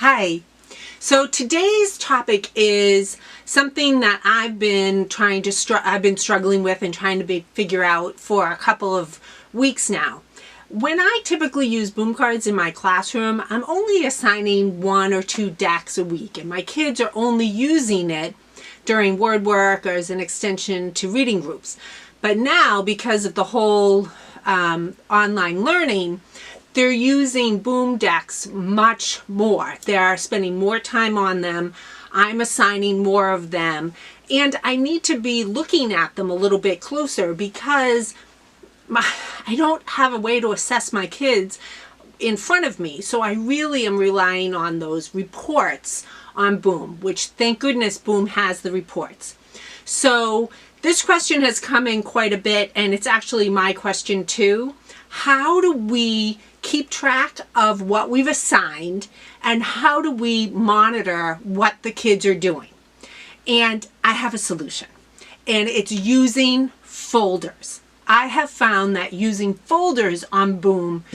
Hi. So today's topic is something that I've been struggling with and trying to figure out for a couple of weeks now. When I typically use Boom Cards in my classroom, I'm only assigning 1 or 2 decks a week, and my kids are only using it during word work or as an extension to reading groups. But now, because of the whole online learning, they're using Boom decks much more. They're spending more time on them. I'm assigning more of them. And I need to be looking at them a little bit closer because I don't have a way to assess my kids in front of me. So I really am relying on those reports on Boom, which thank goodness Boom has the reports. So this question has come in quite a bit, and it's actually my question too. How do we keep track of what we've assigned, and how do we monitor what the kids are doing? And I have a solution, and it's using folders. I have found that using folders on Boom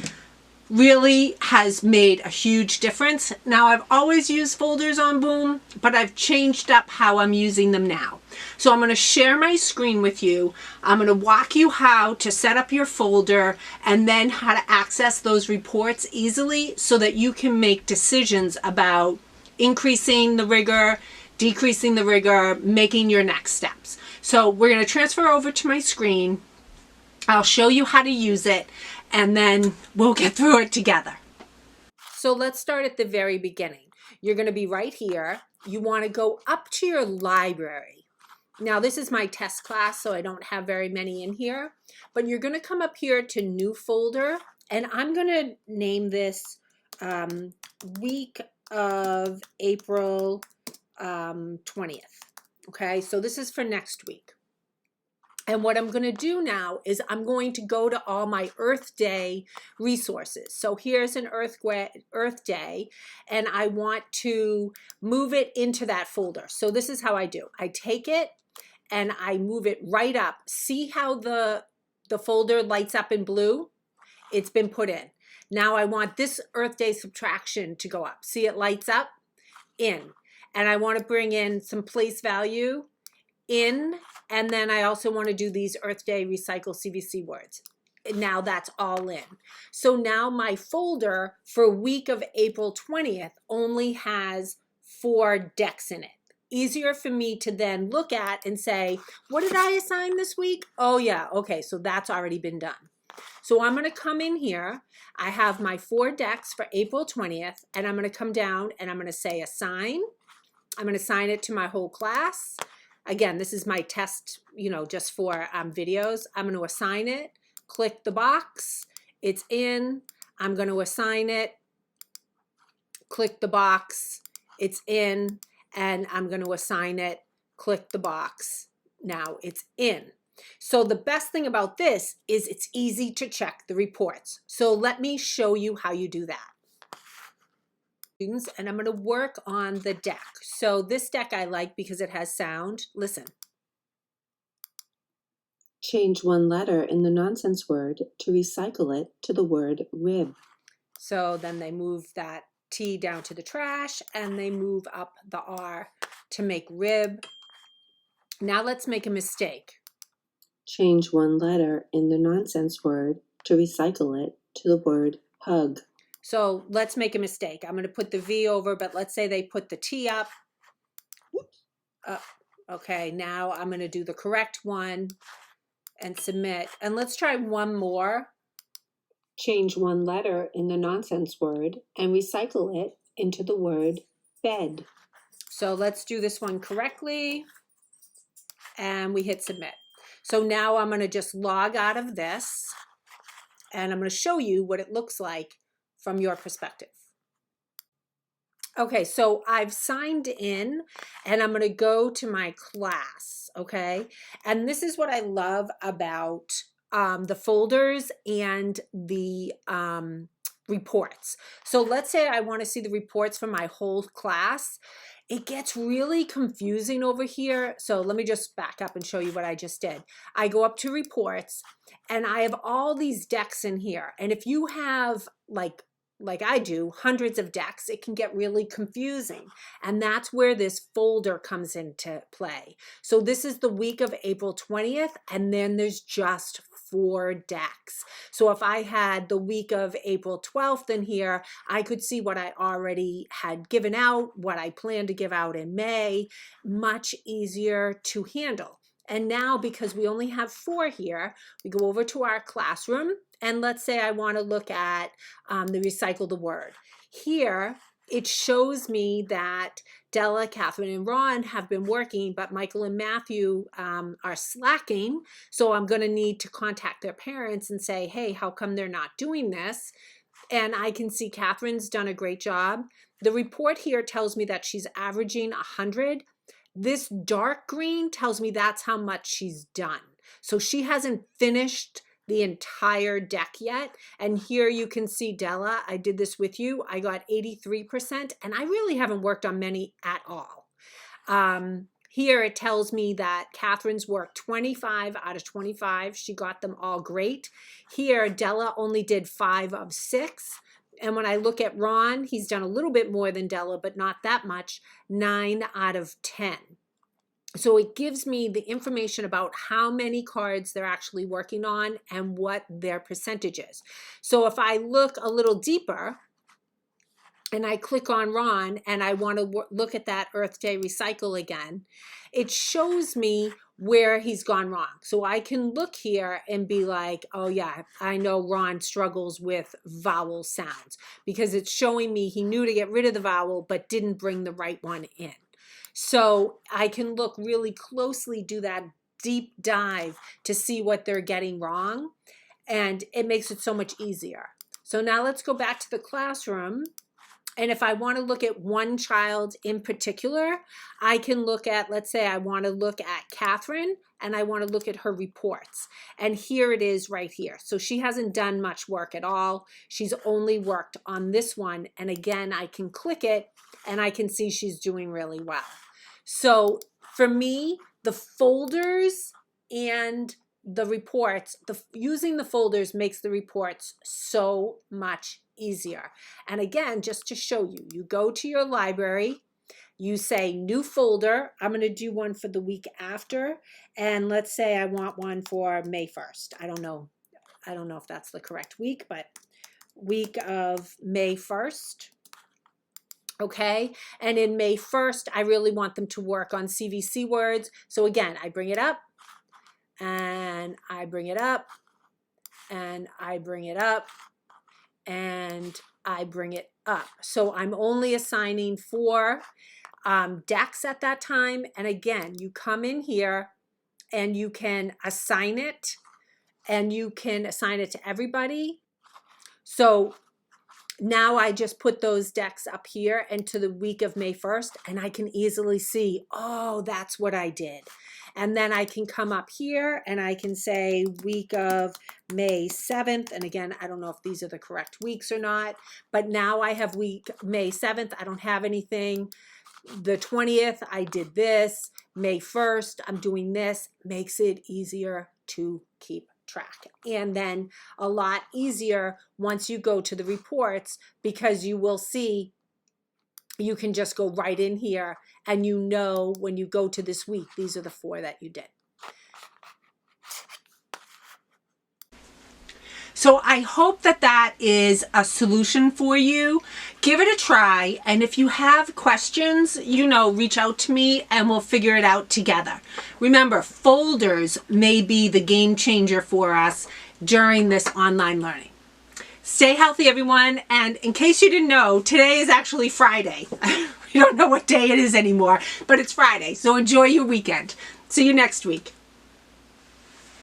really has made a huge difference. Now, I've always used folders on Boom, but I've changed up how I'm using them now. So I'm going to share my screen with you. I'm going to walk you how to set up your folder and then how to access those reports easily so that you can make decisions about increasing the rigor, decreasing the rigor, making your next steps. So we're going to transfer over to my screen. I'll show you how to use it, and then we'll get through it together. So let's start at the very beginning. You're going to be right here. You want to go up to your library. Now, this is my test class, so I don't have very many in here, but you're going to come up here to new folder, and I'm going to name this week of April 20th. Okay, so this is for next week. And what I'm going to do now is I'm going to go to all my Earth Day resources. So here's an Earth Day, and I want to move it into that folder. So this is how I do. I take it and I move it right up. See how the folder lights up in blue? It's been put in. Now I want this Earth Day subtraction to go up. See, it lights up? In. And I want to bring in some place value in, and then I also want to do these Earth Day recycle CVC words. Now that's all in. So now my folder for week of April 20th only has 4 decks in it. Easier for me to then look at and say, what did I assign this week? Oh yeah, okay, so that's already been done. So I'm going to come in here. I have my 4 decks for April 20th, and I'm going to come down and I'm going to say assign. I'm going to assign it to my whole class. Again, this is my test, just for videos. I'm going to assign it, click the box, it's in. I'm going to assign it, click the box, it's in, and I'm going to assign it, click the box. Now it's in. So the best thing about this is it's easy to check the reports. So let me show you how you do that. And I'm going to work on the deck. So this deck I like because it has sound. Listen. Change one letter in the nonsense word to recycle it to the word rib. So then they move that T down to the trash and they move up the R to make rib. Now let's make a mistake. Change one letter in the nonsense word to recycle it to the word hug. So let's make a mistake. I'm going to put the V over, but let's say they put the T up. Okay, now I'm going to do the correct one and submit. And let's try one more. Change one letter in the nonsense word and recycle it into the word bed. So let's do this one correctly. And we hit submit. So now I'm going to just log out of this. And I'm going to show you what it looks like from your perspective. Okay, so I've signed in and I'm going to go to my class, okay? And this is what I love about the folders and the reports. So let's say I want to see the reports for my whole class. It gets really confusing over here. So let me just back up and show you what I just did. I go up to reports and I have all these decks in here. And if you have like like I do, hundreds of decks, it can get really confusing. And that's where this folder comes into play. So this is the week of April 20th, and then there's just 4 decks. So if I had the week of April 12th in here, I could see what I already had given out, what I plan to give out in May, much easier to handle. And now, because we only have 4 here, we go over to our classroom, and let's say I want to look at the Recycle the Word. Here, it shows me that Della, Catherine, and Ron have been working, but Michael and Matthew are slacking. So I'm going to need to contact their parents and say, hey, how come they're not doing this? And I can see Catherine's done a great job. The report here tells me that she's averaging 100. This dark green tells me that's how much she's done. So she hasn't finished the entire deck yet. And here you can see Della, I did this with you. I got 83%, and I really haven't worked on many at all. Here it tells me that Catherine's worked 25 out of 25. She got them all great. Here, Della only did 5 of 6. And when I look at Ron, he's done a little bit more than Della, but not that much, 9 out of 10. So it gives me the information about how many cards they're actually working on and what their percentage is. So if I look a little deeper and I click on Ron and I want to look at that Earth Day Recycle again, it shows me where he's gone wrong. So I can look here and be like, oh yeah, I know Ron struggles with vowel sounds, because it's showing me he knew to get rid of the vowel but didn't bring the right one in. So I can look really closely, do that deep dive to see what they're getting wrong, and it makes it so much easier. So now let's go back to the classroom. And if I want to look at one child in particular, I can look at, let's say I want to look at Catherine and I want to look at her reports. And here it is right here. So she hasn't done much work at all. She's only worked on this one. And again, I can click it and I can see she's doing really well. So for me, the folders and the reports, using the folders makes the reports so much easier. And again, just to show you, you go to your library, you say new folder. I'm going to do one for the week after. And let's say I want one for May 1st. I don't know if that's the correct week, but week of May 1st. Okay. And in May 1st, I really want them to work on CVC words. So again, I bring it up and I bring it up and I bring it up and I bring it up. So I'm only assigning 4 decks at that time. And again, you come in here and you can assign it, and you can assign it to everybody. So now I just put those decks up here into the week of May 1st, and I can easily see, oh, that's what I did. And then I can come up here and I can say week of May 7th. And again, I don't know if these are the correct weeks or not, but now I have week May 7th. I don't have anything. The 20th, I did this. May 1st, I'm doing this. Makes it easier to keep track. And then a lot easier once you go to the reports, because you will see, you can just go right in here and you know when you go to this week, these are the 4 that you did. So I hope that that is a solution for you. Give it a try. And if you have questions, reach out to me and we'll figure it out together. Remember, folders may be the game changer for us during this online learning. Stay healthy, everyone. And in case you didn't know, today is actually Friday. We don't know what day it is anymore, but it's Friday. So enjoy your weekend. See you next week.